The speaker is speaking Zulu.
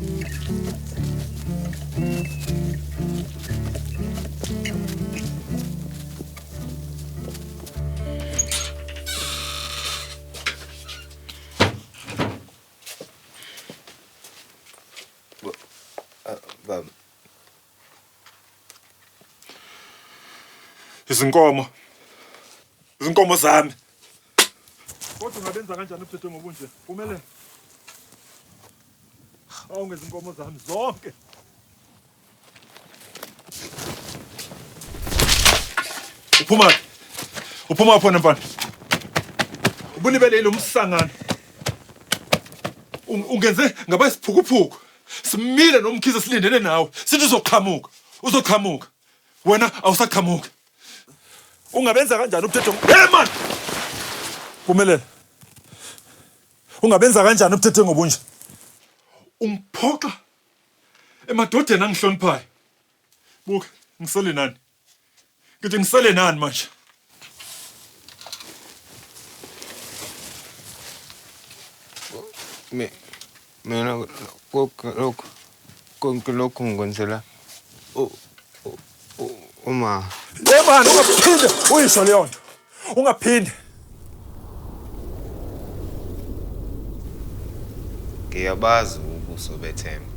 Baba. Izinkomo zami. Kodwa ungabenza kanjani uPhethe ngobunje? Kumele awungezi inkomo zami zonke. Uphuma phona mfana. Ubulibele lo msangano. Ungenze ngaba isiphukuphuku. Simile nomkhize silindele nawe. Sithi uzoqhamuka. Wena awusaqhamuka. Ungabenza kanjani uPhethe? Hey man. Phumelela. Ungabenza kanjani uPhethe ngobunje? Ungiphoxa emadodeni angihloniphayo. Buka, ngisele nani? Ngithi ngisele nani manje? Mina konke lokhu ngikwenzela uma Yemani ungaphinde uyisho leyo nto. Ungaphinde. Ngiyabazi ubuso bethemba.